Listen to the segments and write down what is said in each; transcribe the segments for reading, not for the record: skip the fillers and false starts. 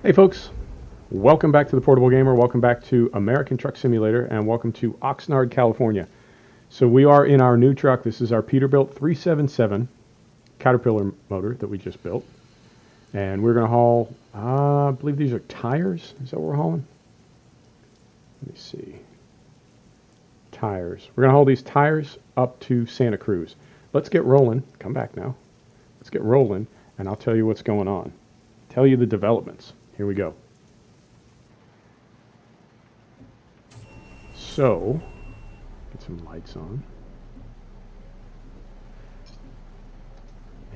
Hey folks, welcome back to the Portable Gamer, welcome back to American Truck Simulator, and welcome to Oxnard, California. So we are in our new truck. This is our Peterbilt 377 Caterpillar motor that we just built. And we're going to haul, I believe these are tires. Is that what we're hauling? Let me see. Tires. We're going to haul these tires up to Santa Cruz. Let's get rolling. Come back now. Let's get rolling, and I'll tell you what's going on. Tell you the developments. Here we go. So, get some lights on.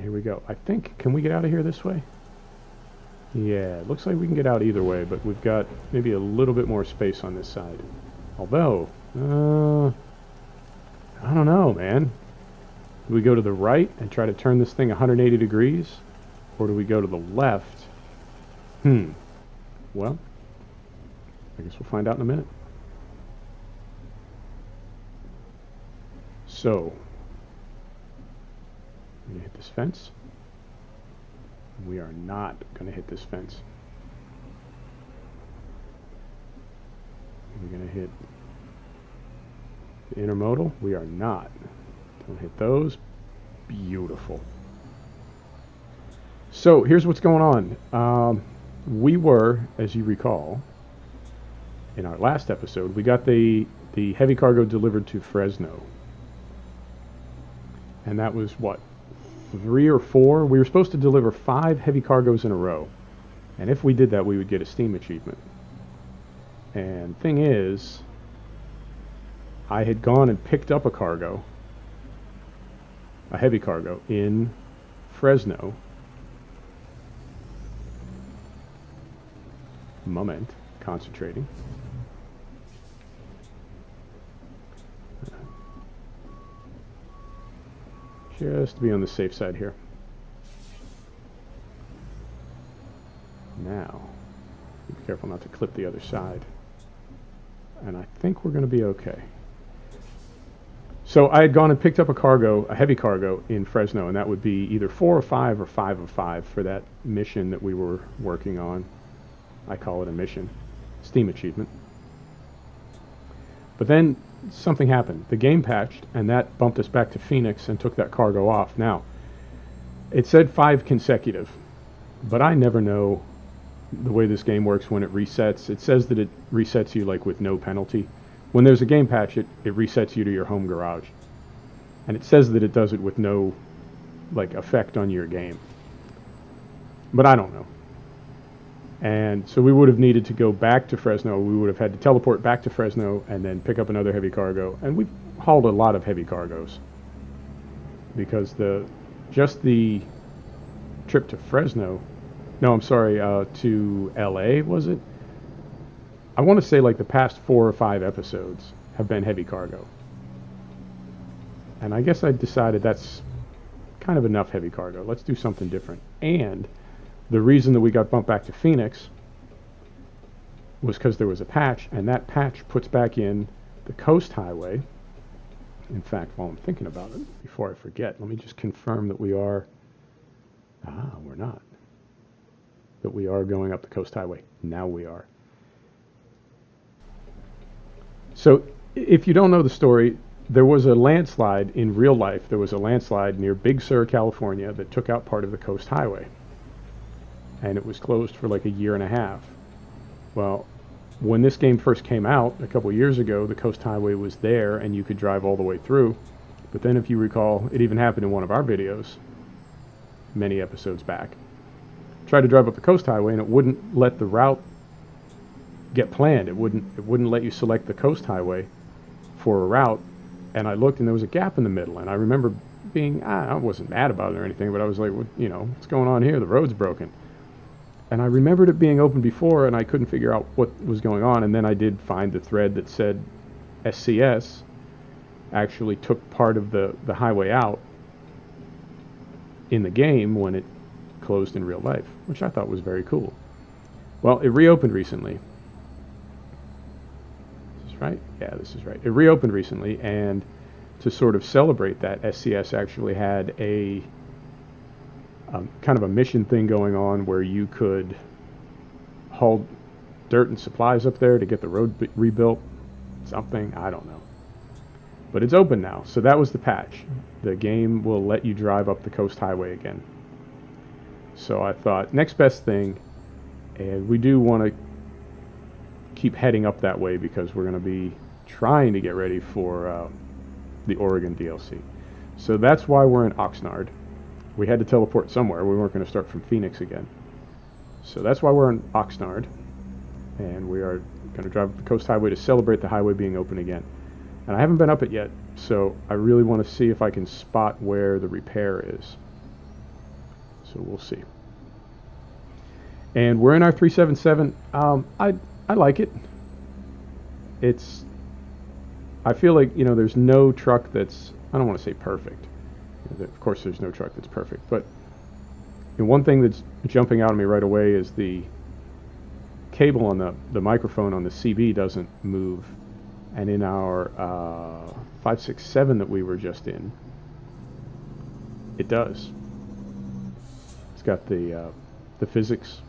Here we go. I think, can we get out of here this way? Yeah, it looks like we can get out either way, but we've got maybe a little bit more space on this side. Although, I don't know, man. Do we go to the right and try to turn this thing 180 degrees? Or do we go to the left? Well, I guess we'll find out in a minute. So, I'm going to hit this fence. We are not going to hit this fence. We're going to hit the intermodal. We are not. Don't hit those. Beautiful. So, here's what's going on. We were, as you recall, in our last episode, we got the heavy cargo delivered to Fresno. And that was, what, 3 or 4? We were supposed to deliver 5 heavy cargoes in a row. And if we did that, we would get a steam achievement. And thing is, I had gone and picked up a cargo, a heavy cargo, in Fresno. Moment, concentrating. Just to be on the safe side here. Now, be careful not to clip the other side. And I think we're going to be okay. So I had gone and picked up a cargo, a heavy cargo in Fresno, and that would be either 4 or 5 or 5 of 5 for that mission that we were working on. I call it a mission, steam achievement. But then something happened. The game patched, and that bumped us back to Phoenix and took that cargo off. Now, it said 5 consecutive, but I never know the way this game works when it resets. It says that it resets you like with no penalty. When there's a game patch, it resets you to your home garage. And it says that it does it with no like effect on your game. But I don't know. And so we would have needed to go back to Fresno. We would have had to teleport back to Fresno and then pick up another heavy cargo. And we've hauled a lot of heavy cargoes. Because just the trip to Fresno, no, I'm sorry, to LA, was it? I want to say like the past 4 or 5 episodes have been heavy cargo. And I guess I decided that's kind of enough heavy cargo. Let's do something different. And the reason that we got bumped back to Phoenix was because there was a patch, and that patch puts back in the coast highway. In fact, while I'm thinking about it, before I forget, let me just confirm that we are, we're not, that we are going up the coast highway. Now we are. So if you don't know the story, there was a landslide in real life. There was a landslide near Big Sur, California that took out part of the coast highway. And it was closed for like a year and a half. Well, when this game first came out a couple years ago, the coast highway was there and you could drive all the way through. But then if you recall, it even happened in one of our videos many episodes back. Tried to drive up the coast highway and it wouldn't let the route get planned. It wouldn't let you select the coast highway for a route. And I looked and there was a gap in the middle, and I remember being, I wasn't mad about it or anything, but I was like, what's going on here? The road's broken. And I remembered it being open before, and I couldn't figure out what was going on. And then I did find the thread that said SCS actually took part of the highway out in the game when it closed in real life, which I thought was very cool. Well, it reopened recently. Is this right? Yeah, this is right. It reopened recently, and to sort of celebrate that, SCS actually had a kind of a mission thing going on where you could hauled dirt and supplies up there to get the road rebuilt. Something, I don't know. But it's open now, so that was the patch. The game will let you drive up the coast highway again. So I thought, next best thing, and we do want to keep heading up that way because we're going to be trying to get ready for the Oregon DLC. So that's why we're in Oxnard. We had to teleport somewhere. We weren't going to start from Phoenix again. So that's why we're in Oxnard. And we are going to drive up the coast highway to celebrate the highway being open again. And I haven't been up it yet, so I really want to see if I can spot where the repair is. So we'll see. And we're in our 377. I like it. I feel like, there's no truck that's, I don't want to say perfect. Of course there's no truck that's perfect, but one thing that's jumping out at me right away is the cable on the microphone on the CB doesn't move. And in our 567 that we were just in, it does. It's got the physics,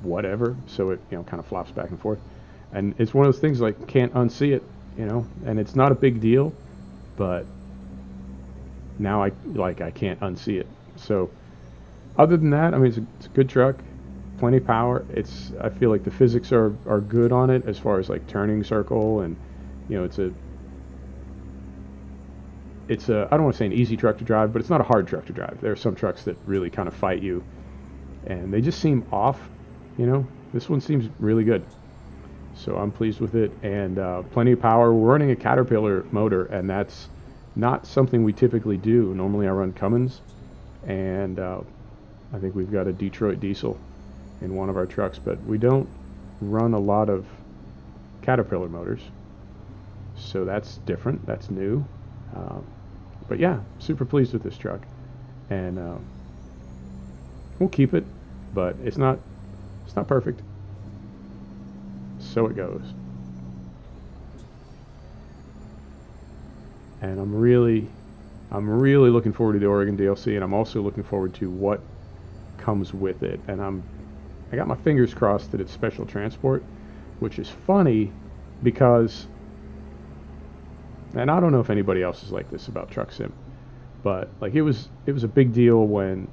whatever, so it kind of flops back and forth. And it's one of those things like can't unsee it, and it's not a big deal, but now I can't unsee it. So other than that, I mean, it's a good truck, plenty of power. I feel like the physics are good on it as far as like turning circle, and it's a I don't want to say an easy truck to drive, but it's not a hard truck to drive. There are some trucks that really kind of fight you, and they just seem off. This one seems really good, so I'm pleased with it. And plenty of power. We're running a Caterpillar motor, and that's not something we typically do. Normally I run Cummins, and I think we've got a Detroit diesel in one of our trucks, but we don't run a lot of Caterpillar motors, so that's different, that's new. But yeah, super pleased with this truck, and we'll keep it, but it's not perfect, so it goes. And I'm really looking forward to the Oregon DLC, and I'm also looking forward to what comes with it. And I got my fingers crossed that it's special transport, which is funny because, and I don't know if anybody else is like this about Truck Sim, but like it was a big deal when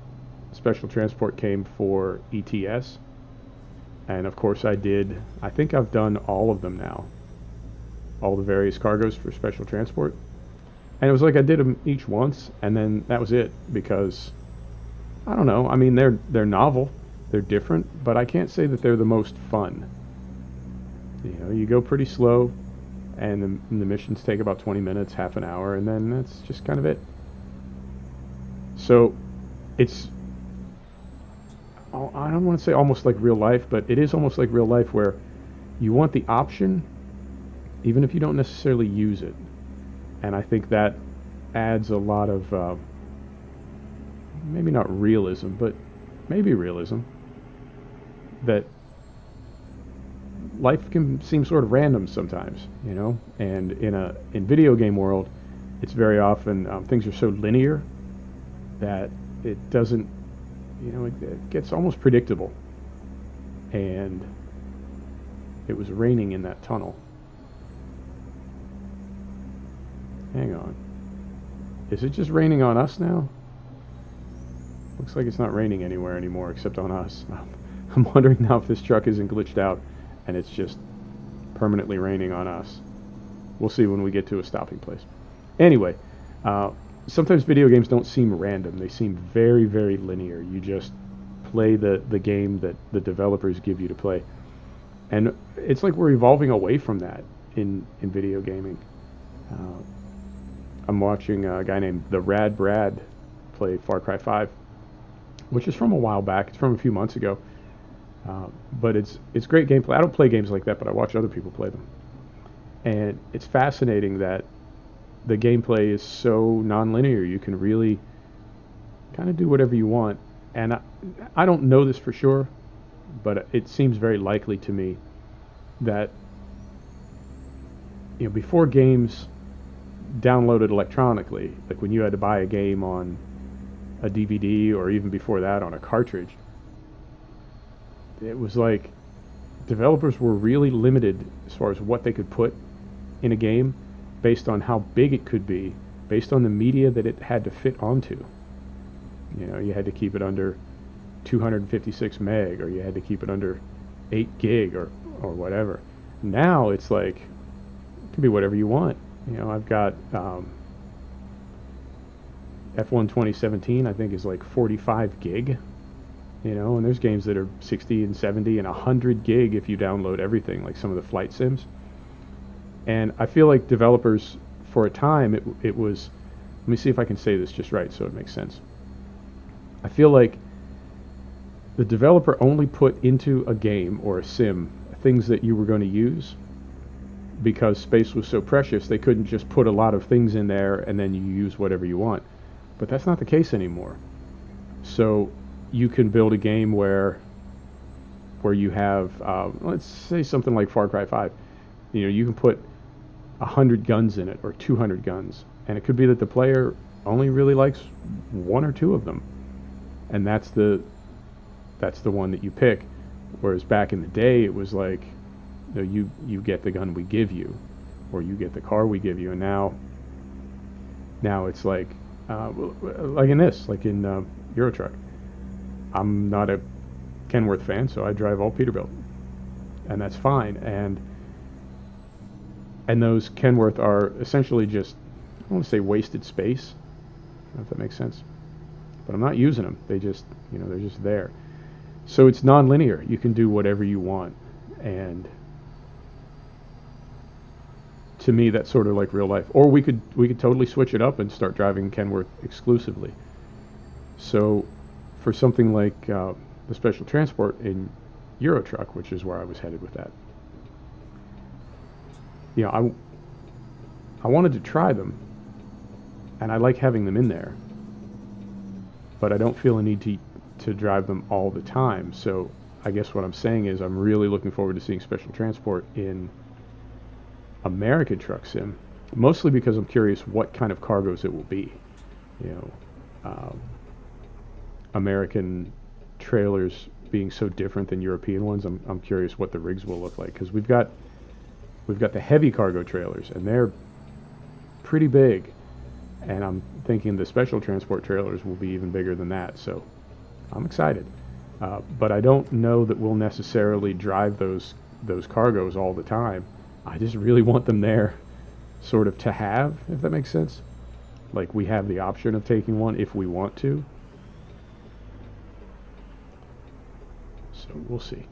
special transport came for ETS, and of course I think I've done all of them now, all the various cargoes for special transport. And it was like I did them each once, and then that was it, because I don't know. I mean, they're novel, they're different, but I can't say that they're the most fun. You go pretty slow, and the missions take about 20 minutes, half an hour, and then that's just kind of it. So it's, I don't want to say almost like real life, but it is almost like real life, where you want the option, even if you don't necessarily use it. And I think that adds a lot of, maybe not realism, but maybe realism, that life can seem sort of random sometimes, and in video game world, it's very often, things are so linear that it doesn't, it gets almost predictable. And it was raining in that tunnel. Hang on. Is it just raining on us now? Looks like it's not raining anywhere anymore except on us. I'm wondering now if this truck isn't glitched out and it's just permanently raining on us. We'll see when we get to a stopping place. Anyway, sometimes video games don't seem random. They seem very, very linear. You just play the game that the developers give you to play. And it's like we're evolving away from that in video gaming. I'm watching a guy named The Rad Brad play Far Cry 5, which is from a while back. It's from a few months ago. But it's great gameplay. I don't play games like that, but I watch other people play them. And it's fascinating that the gameplay is so non-linear. You can really kind of do whatever you want. And I don't know this for sure, but it seems very likely to me that before games downloaded electronically, like when you had to buy a game on a DVD, or even before that on a cartridge, it was like developers were really limited as far as what they could put in a game based on how big it could be, based on the media that it had to fit onto. You know, you had to keep it under 256 meg, or you had to keep it under 8 gig, or whatever. Now it's like, it can be whatever you want. You know, I've got F1 2017, I think, is like 45 gig. You know, and there's games that are 60 and 70 and 100 gig if you download everything, like some of the flight sims. And I feel like developers, for a time, it was, let me see if I can say this just right so it makes sense. I feel like the developer only put into a game or a sim things that you were going to use, because space was so precious. They couldn't just put a lot of things in there and then you use whatever you want. But that's not the case anymore. So you can build a game where you have, let's say something like Far Cry 5. You know, you can put 100 guns in it, or 200 guns, and it could be that the player only really likes 1 or 2 of them, and that's the one that you pick. Whereas back in the day, it was like, you know, you get the gun we give you, or you get the car we give you. And now it's like in this, like in Euro Truck. I'm not a Kenworth fan, so I drive all Peterbilt, and that's fine. And those Kenworth are essentially just, I don't want to say wasted space, I don't know if that makes sense, but I'm not using them. They just, you know, they're just there. So it's non-linear. You can do whatever you want, and to me, that's sort of like real life. Or we could totally switch it up and start driving Kenworth exclusively. So for something like the special transport in Euro Truck, which is where I was headed with that, you know, I wanted to try them, and I like having them in there, but I don't feel a need to drive them all the time. So I guess what I'm saying is I'm really looking forward to seeing special transport in American Truck Sim, mostly because I'm curious what kind of cargoes it will be. You know, American trailers being so different than European ones, I'm curious what the rigs will look like, because we've got the heavy cargo trailers, and they're pretty big, and I'm thinking the special transport trailers will be even bigger than that. So I'm excited, but I don't know that we'll necessarily drive those cargoes all the time. I just really want them there, sort of to have, if that makes sense. Like, we have the option of taking one if we want to. So we'll see.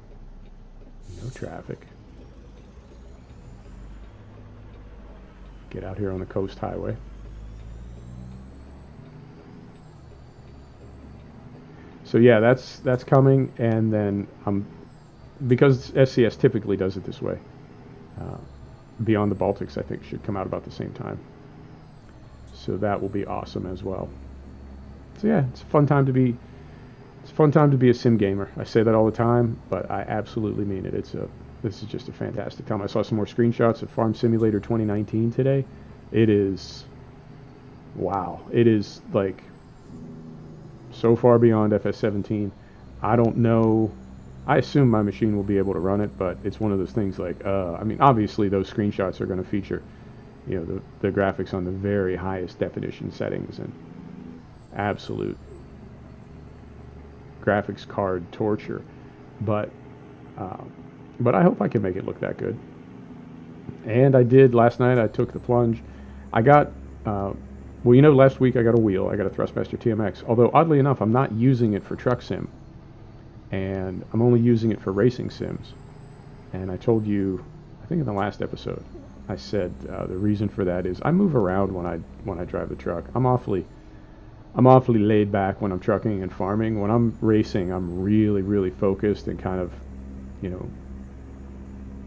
No traffic. Get out here on the coast highway. So yeah, that's coming, and then because SCS typically does it this way. Beyond the Baltics, I think, should come out about the same time. So that will be awesome as well. So yeah, it's a fun time to be a sim gamer. I say that all the time, but I absolutely mean it. This is just a fantastic time. I saw some more screenshots of Farm Simulator 2019 today. It is, wow. It is like so far beyond FS17. I don't know. I assume my machine will be able to run it, but it's one of those things like, I mean, obviously those screenshots are going to feature, you know, the graphics on the very highest definition settings and absolute graphics card torture, but I hope I can make it look that good. And I did last night. I took the plunge. I got, well, you know, last week I got a wheel. I got a Thrustmaster TMX. Although oddly enough, I'm not using it for truck sim, and I'm only using it for racing sims. And I told you, I think in the last episode, I said the reason for that is I move around when I drive the truck. I'm awfully laid back when I'm trucking and farming. When I'm racing, I'm really, really focused and kind of, you know,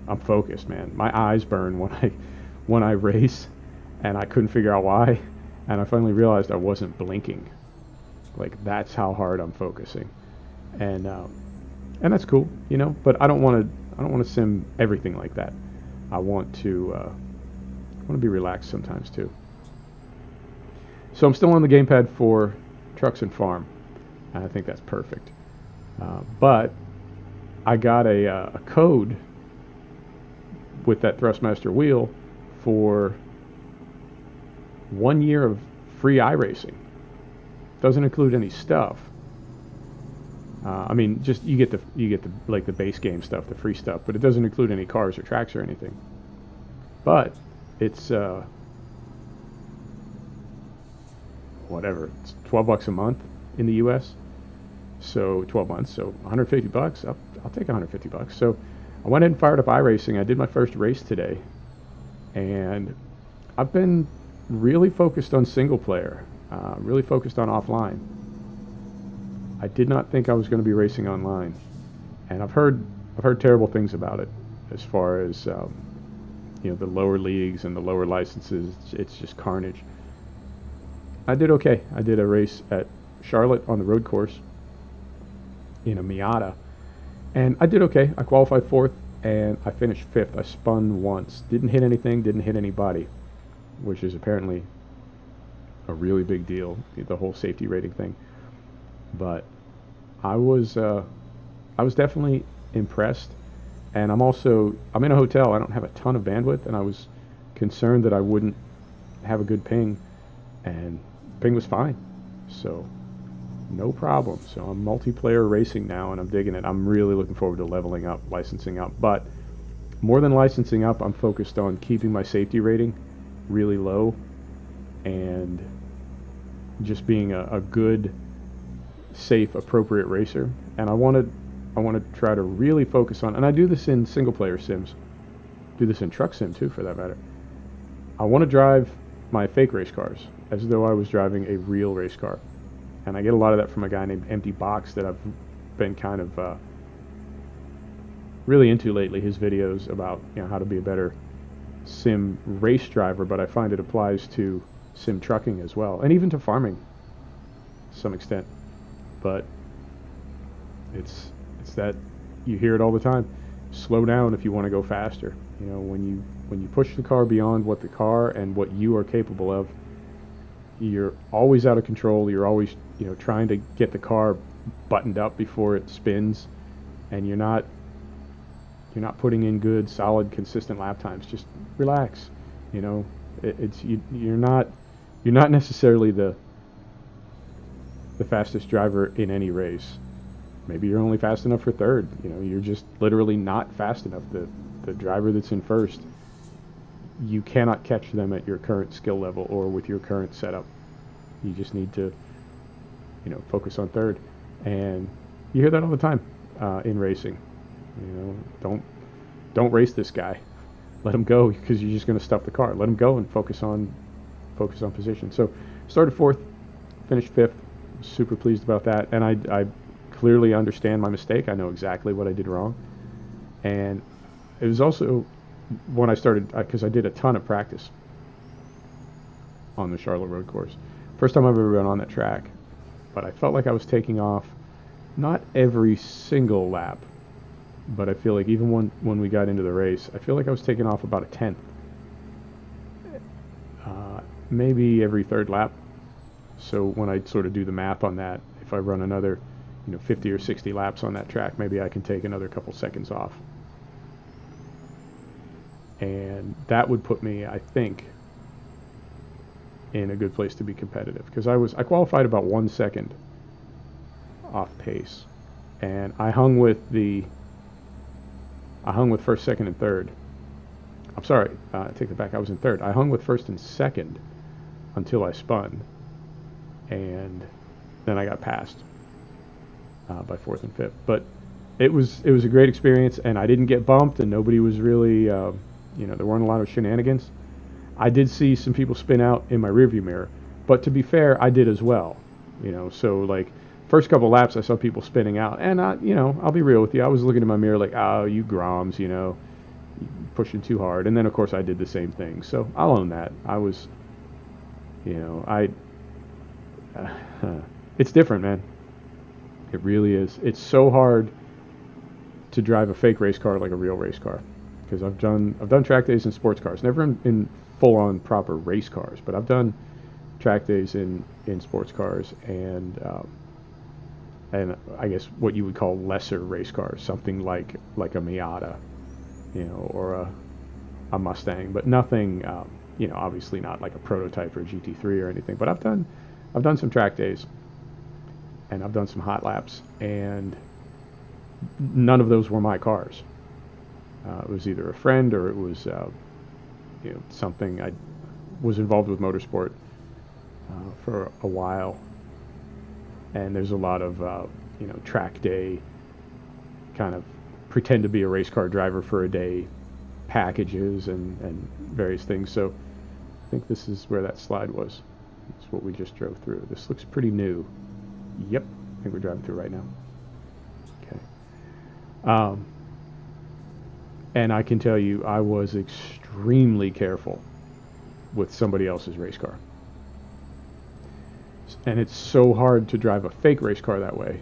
I'm focused, man. My eyes burn when I race, and I couldn't figure out why. And I finally realized I wasn't blinking. Like, that's how hard I'm focusing, and that's cool, you know. But I don't want to sim everything like that. I want to be relaxed sometimes too. So I'm still on the gamepad for trucks and farm, and I think that's perfect. But I got a code with that Thrustmaster wheel for 1 year of free iRacing. Doesn't include any stuff. I mean, just you get the like the base game stuff, the free stuff, but it doesn't include any cars or tracks or anything. But it's whatever, it's $12 a month in the U.S. So 12 months, so $150. I'll take $150. So I went ahead and fired up iRacing. I did my first race today, and I've been really focused on single player, really focused on offline. I did not think I was going to be racing online, and I've heard terrible things about it, as far as the lower leagues and the lower licenses. It's just carnage. I did okay. I did a race at Charlotte on the road course in a Miata, and I did okay. I qualified fourth, and I finished fifth. I spun once, didn't hit anything, didn't hit anybody, which is apparently a really big deal, the whole safety rating thing. But I was definitely impressed, and I'm in a hotel. I don't have a ton of bandwidth, and I was concerned that I wouldn't have a good ping, and ping was fine, so no problem. So I'm multiplayer racing now, and I'm digging it. I'm really looking forward to leveling up, licensing up, but more than licensing up, I'm focused on keeping my safety rating really low and just being a good, safe, appropriate racer. And I want to try to really focus on, and I do this in single player sims, do this in truck sim too for that matter. I want to drive my fake race cars as though I was driving a real race car, and I get a lot of that from a guy named Empty Box that I've been kind of really into lately. His videos about how to be a better sim race driver, but I find it applies to sim trucking as well, and even to farming to some extent. But it's that you hear it all the time. Slow down if you want to go faster. When you push the car beyond what the car and what you are capable of, you're always out of control. You're always trying to get the car buttoned up before it spins, and you're not putting in good, solid, consistent lap times. Just relax. You're not necessarily the fastest driver in any race. Maybe you're only fast enough for third. You're just literally not fast enough. The driver that's in first, you cannot catch them at your current skill level or with your current setup. You just need to focus on third. And you hear that all the time in racing. Don't race this guy. Let him go, because you're just going to stuff the car. Let him go and focus on position. So started fourth, finished fifth. Super pleased about that, and I clearly understand my mistake. I know exactly what I did wrong, and it was also when I started, because I did a ton of practice on the Charlotte road course. First time I've ever been on that track, but I felt like I was taking off, not every single lap, but I feel like even when we got into the race, I feel like I was taking off about a tenth, maybe every third lap. So when I sort of do the math on that, if I run another 50 or 60 laps on that track, maybe I can take another couple seconds off. And that would put me, I think, in a good place to be competitive, because I qualified about 1 second off pace, and I hung with first, second, and third. I'm sorry, I take it back. I was in third. I hung with first and second until I spun, and then I got passed by fourth and fifth. But it was a great experience, and I didn't get bumped, and nobody was really, there weren't a lot of shenanigans. I did see some people spin out in my rearview mirror, but to be fair, I did as well. So like first couple laps, I saw people spinning out, and I'll be real with you. I was looking in my mirror like, oh, you Groms, pushing too hard. And then of course I did the same thing. So I'll own that. I was, it's different, man. It really is. It's so hard to drive a fake race car like a real race car, because I've done track days in sports cars, never in full-on proper race cars, but I've done track days in sports cars, and and I guess what you would call lesser race cars, something like a Miata, or a Mustang, but nothing, obviously not like a prototype or a GT3 or anything. But I've done some track days, and I've done some hot laps, and none of those were my cars. It was either a friend, or it was something. I was involved with motorsport for a while, and there's a lot of track day, kind of pretend to be a race car driver for a day packages and various things. So I think this is where that slide was. It's what we just drove through. This looks pretty new. Yep, I think we're driving through right now. Okay. And I can tell you, I was extremely careful with somebody else's race car. And it's so hard to drive a fake race car that way.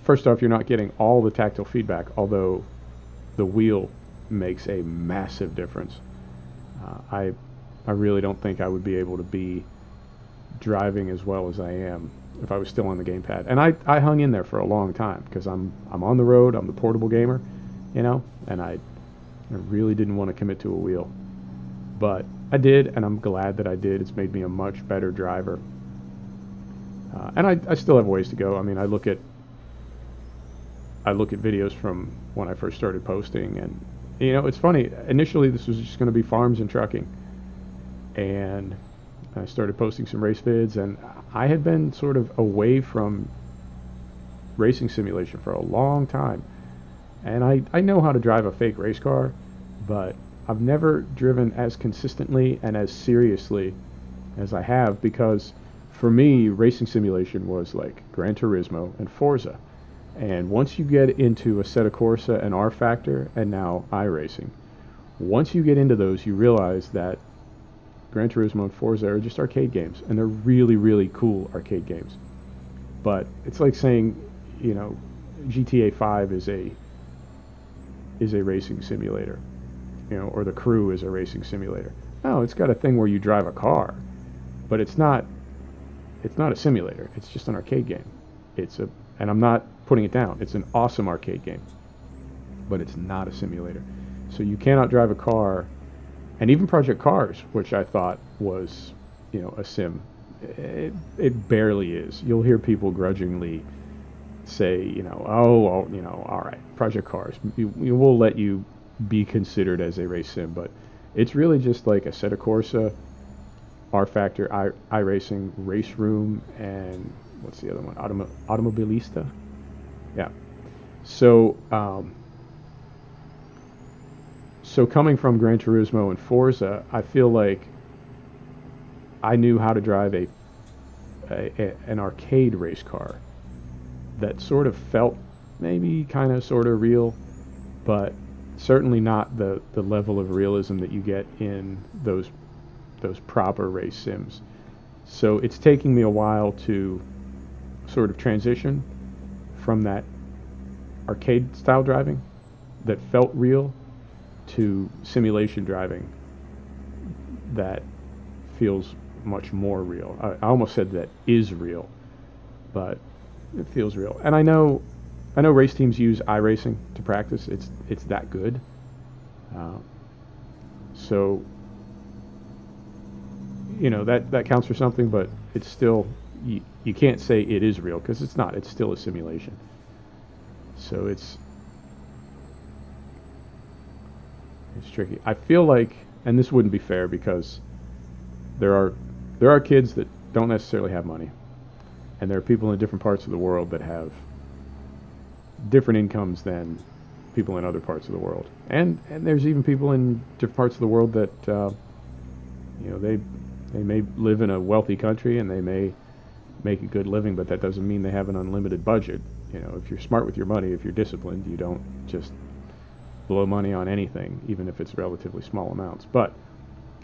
First off, you're not getting all the tactile feedback, although the wheel makes a massive difference. I really don't think I would be able to be driving as well as I am if I was still on the gamepad. And I hung in there for a long time because I'm on the road, I'm the portable gamer, and I really didn't want to commit to a wheel. But I did, and I'm glad that I did. It's made me a much better driver. And I still have ways to go. I mean, I look at videos from when I first started posting, and it's funny. Initially, this was just going to be farms and trucking, and I started posting some race vids, and I had been sort of away from racing simulation for a long time, and I know how to drive a fake race car, but I've never driven as consistently and as seriously as I have, because for me, racing simulation was like Gran Turismo and Forza. And once you get into Assetto Corsa and R Factor, and now iRacing, once you get into those, you realize that Gran Turismo and Forza are just arcade games, and they're really, really cool arcade games. But it's like saying, GTA 5 is a racing simulator, or the Crew is a racing simulator. No, it's got a thing where you drive a car, but it's not a simulator. It's just an arcade game. And I'm not putting it down. It's an awesome arcade game, but it's not a simulator. So you cannot drive a car. And even Project Cars, which I thought was, a sim, it barely is. You'll hear people grudgingly say, all right, Project Cars, we will let you be considered as a race sim, but it's really just like Assetto Corsa, R Factor, iRacing, Race Room, and what's the other one? Automobilista? Yeah. So, So coming from Gran Turismo and Forza, I feel like I knew how to drive an arcade race car that sort of felt maybe kind of sort of real, but certainly not the level of realism that you get in those proper race sims. So it's taking me a while to sort of transition from that arcade style driving that felt real to simulation driving that feels much more real. I almost said that is real, but it feels real. And I know race teams use iRacing to practice. It's that good. So that counts for something, but it's still you can't say it is real because it's not. It's still a simulation. So it's tricky. I feel like, and this wouldn't be fair because there are kids that don't necessarily have money, and there are people in different parts of the world that have different incomes than people in other parts of the world, and there's even people in different parts of the world that they may live in a wealthy country and they may make a good living, but that doesn't mean they have an unlimited budget. If you're smart with your money, if you're disciplined, you don't just blow money on anything, even if it's relatively small amounts. But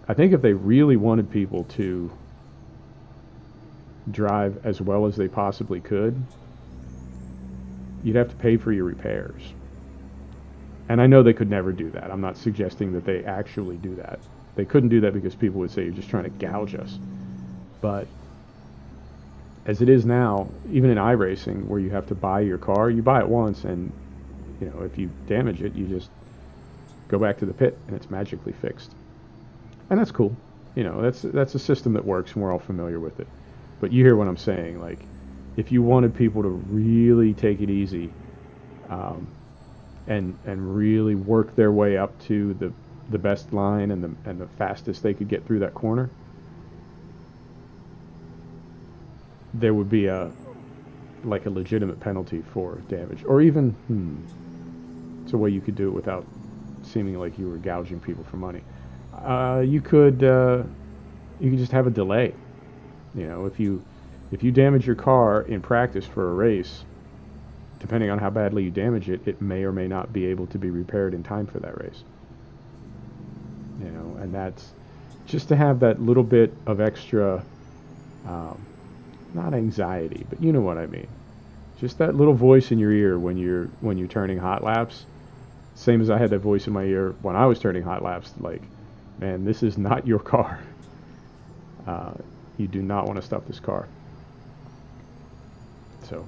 I think if they really wanted people to drive as well as they possibly could, you'd have to pay for your repairs. And I know they could never do that. I'm not suggesting that they actually do that. They couldn't do that because people would say you're just trying to gouge us. But as it is now, even in iRacing, where you have to buy your car, you buy it once, and if you damage it, you just go back to the pit, and it's magically fixed. And that's cool. That's a system that works, and we're all familiar with it. But you hear what I'm saying. Like, if you wanted people to really take it easy, and really work their way up to the best line and the fastest they could get through that corner, there would be a legitimate penalty for damage, or even it's a way you could do it without seeming like you were gouging people for money. You could just have a delay. If you damage your car in practice for a race, depending on how badly you damage it, it may or may not be able to be repaired in time for that race. And that's just to have that little bit of extra, not anxiety, but you know what I mean. Just that little voice in your ear when you're turning hot laps. Same as I had that voice in my ear when I was turning hot laps. Like, man, this is not your car. You do not want to stuff this car. So,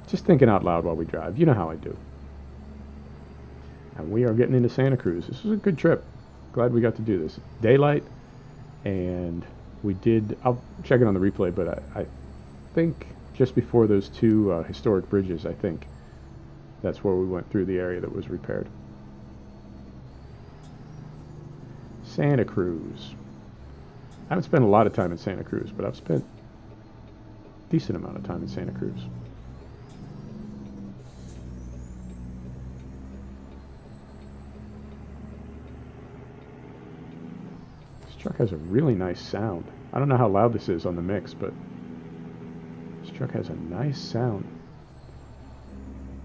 just thinking out loud while we drive. You know how I do. And we are getting into Santa Cruz. This was a good trip. Glad we got to do this. Daylight, and we did. I'll check it on the replay, but I think just before those two historic bridges, I think that's where we went through the area that was repaired. Santa Cruz. I haven't spent a lot of time in Santa Cruz, but I've spent a decent amount of time in Santa Cruz. This truck has a really nice sound. I don't know how loud this is on the mix, but this truck has a nice sound.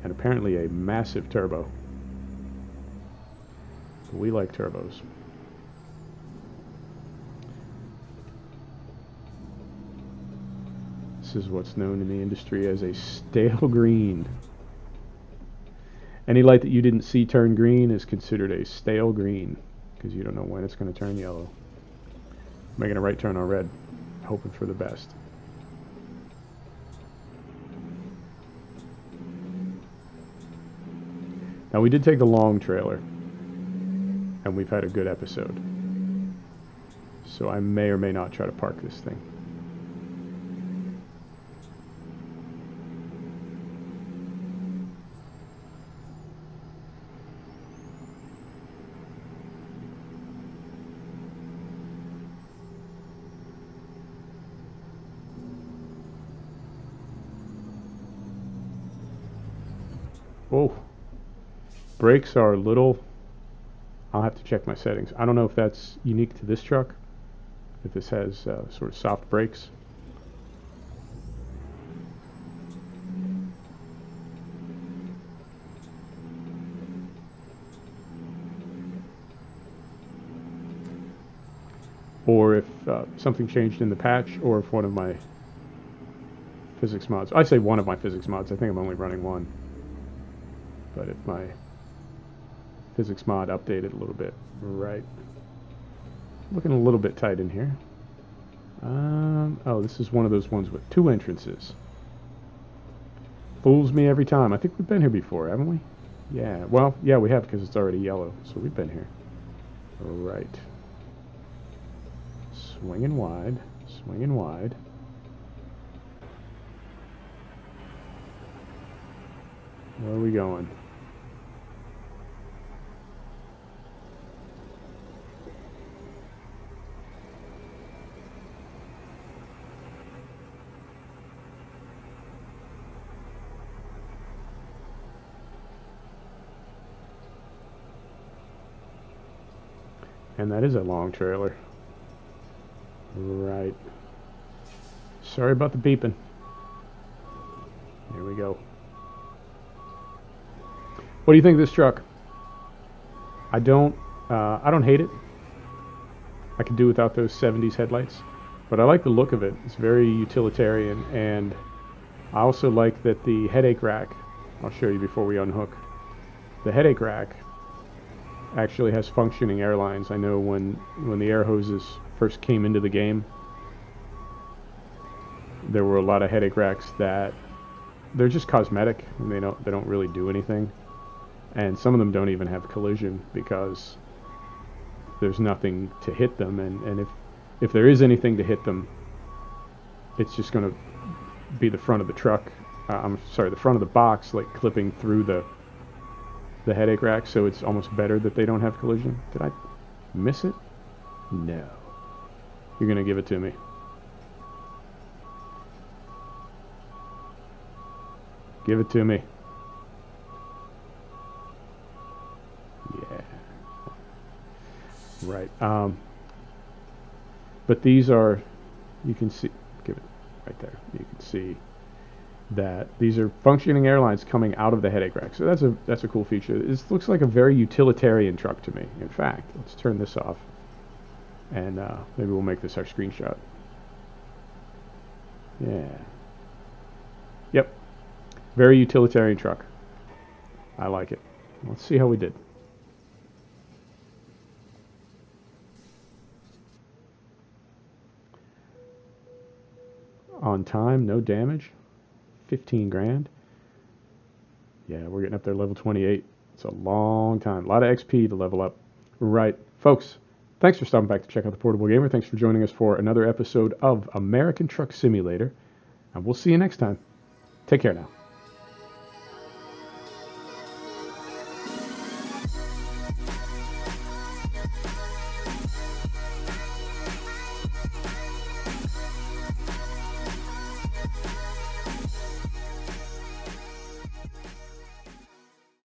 And apparently a massive turbo. We like turbos. This is what's known in the industry as a stale green. Any light that you didn't see turn green is considered a stale green, because you don't know when it's going to turn yellow. Making a right turn on red, hoping for the best. Now, we did take the long trailer, and we've had a good episode. So I may or may not try to park this thing. Whoa. Brakes are a little... I'll have to check my settings. I don't know if that's unique to this truck, if this has sort of soft brakes. Or if something changed in the patch, or if one of my physics mods... I say one of my physics mods, I think I'm only running one. But if my physics mod updated a little bit. Right. Looking a little bit tight in here. Oh, this is one of those ones with two entrances. Fools me every time. I think we've been here before, haven't we? Yeah. Well, yeah, we have, because it's already yellow. So we've been here. Right. Swinging wide. Swinging wide. Where are we going? And that is a long trailer. Right. Sorry about the beeping. Here we go. What do you think of this truck? I don't hate it. I could do without those 70s headlights, but I like the look of it. It's very utilitarian, and I also like that the headache rack, I'll show you before we unhook, the headache rack actually has functioning air lines. I know when the air hoses first came into the game, there were a lot of headache racks that they're just cosmetic and they don't really do anything. And some of them don't even have collision because there's nothing to hit them. And if there is anything to hit them, it's just going to be the front of the truck. I'm sorry, the front of the box, like clipping through the headache rack. So it's almost better that they don't have collision. Did I miss it? No. You're going to give it to me. Give it to me. Yeah. Right. But these are, you can see, give it right there. You can see that these are functioning airlines coming out of the headache rack. So that's a cool feature. This looks like a very utilitarian truck to me. In fact, let's turn this off, and maybe we'll make this our screenshot. Yeah. Yep. Very utilitarian truck. I like it. Let's see how we did. On time, no damage. 15 grand. Yeah, we're getting up there, level 28. It's a long time. A lot of XP to level up. Right. Folks, thanks for stopping back to check out the Portable Gamer. Thanks for joining us for another episode of American Truck Simulator. And we'll see you next time. Take care now.